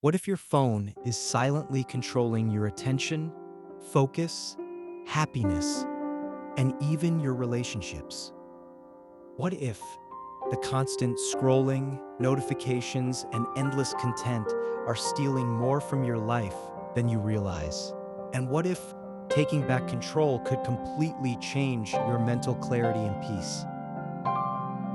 What if your phone is silently controlling your attention, focus, happiness, and even your relationships? What if the constant scrolling, notifications, and endless content are stealing more from your life than you realize? And what if taking back control could completely change your mental clarity and peace?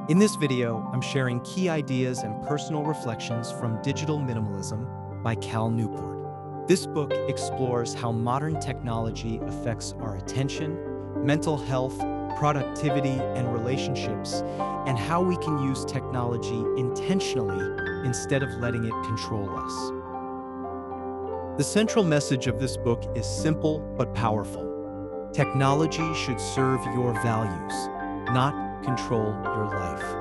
In this video, I'm sharing key ideas and personal reflections from Digital Minimalism by Cal Newport. This book explores how modern technology affects our attention, mental health, productivity, and relationships, and how we can use technology intentionally instead of letting it control us. The central message of this book is simple but powerful. Technology should serve your values, not control your life.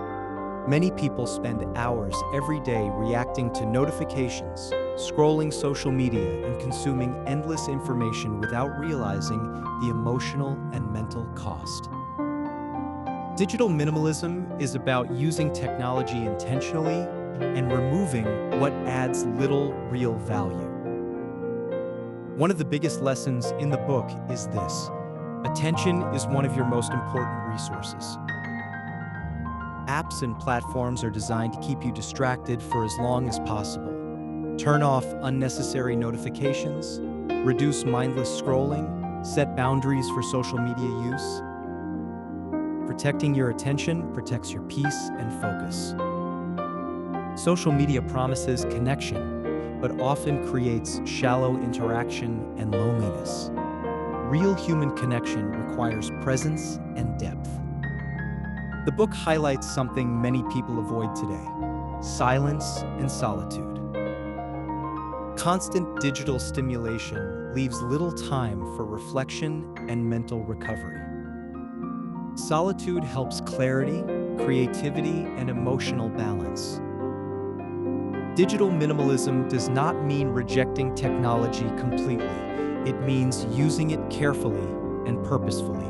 Many people spend hours every day reacting to notifications, scrolling social media, and consuming endless information without realizing the emotional and mental cost. Digital minimalism is about using technology intentionally and removing what adds little real value. One of the biggest lessons in the book is this: attention is one of your most important resources. Apps and platforms are designed to keep you distracted for as long as possible. Turn off unnecessary notifications, reduce mindless scrolling, set boundaries for social media use. Protecting your attention protects your peace and focus. Social media promises connection, but often creates shallow interaction and loneliness. Real human connection requires presence and depth. The book highlights something many people avoid today: silence and solitude. Constant digital stimulation leaves little time for reflection and mental recovery. Solitude helps clarity, creativity, and emotional balance. Digital minimalism does not mean rejecting technology completely. It means using it carefully and purposefully.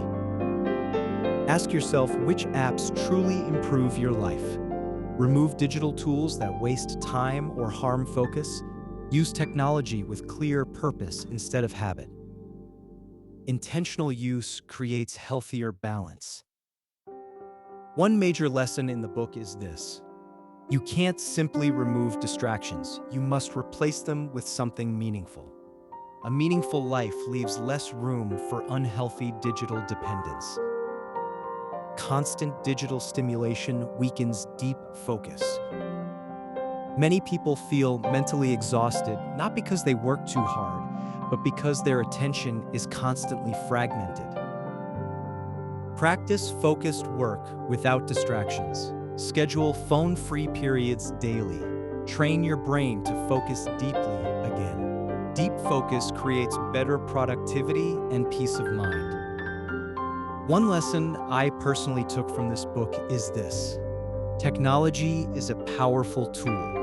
Ask yourself which apps truly improve your life. Remove digital tools that waste time or harm focus. Use technology with clear purpose instead of habit. Intentional use creates healthier balance. One major lesson in the book is this: you can't simply remove distractions. You must replace them with something meaningful. A meaningful life leaves less room for unhealthy digital dependence. Constant digital stimulation weakens deep focus. Many people feel mentally exhausted, not because they work too hard, but because their attention is constantly fragmented. Practice focused work without distractions. Schedule phone-free periods daily. Train your brain to focus deeply again. Deep focus creates better productivity and peace of mind. One lesson I personally took from this book is this: technology is a powerful tool,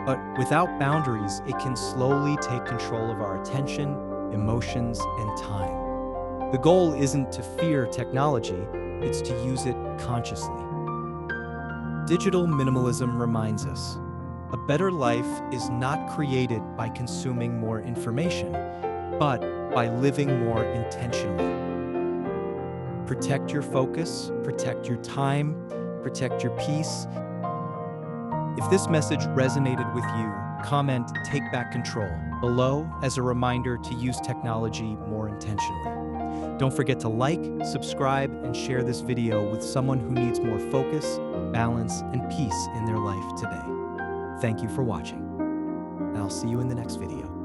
but without boundaries, it can slowly take control of our attention, emotions, and time. The goal isn't to fear technology, it's to use it consciously. Digital minimalism reminds us, a better life is not created by consuming more information, but by living more intentionally. Protect your focus, protect your time, protect your peace. If this message resonated with you, comment "Take Back Control" below as a reminder to use technology more intentionally. Don't forget to like, subscribe, and share this video with someone who needs more focus, balance, and peace in their life today. Thank you for watching, and I'll see you in the next video.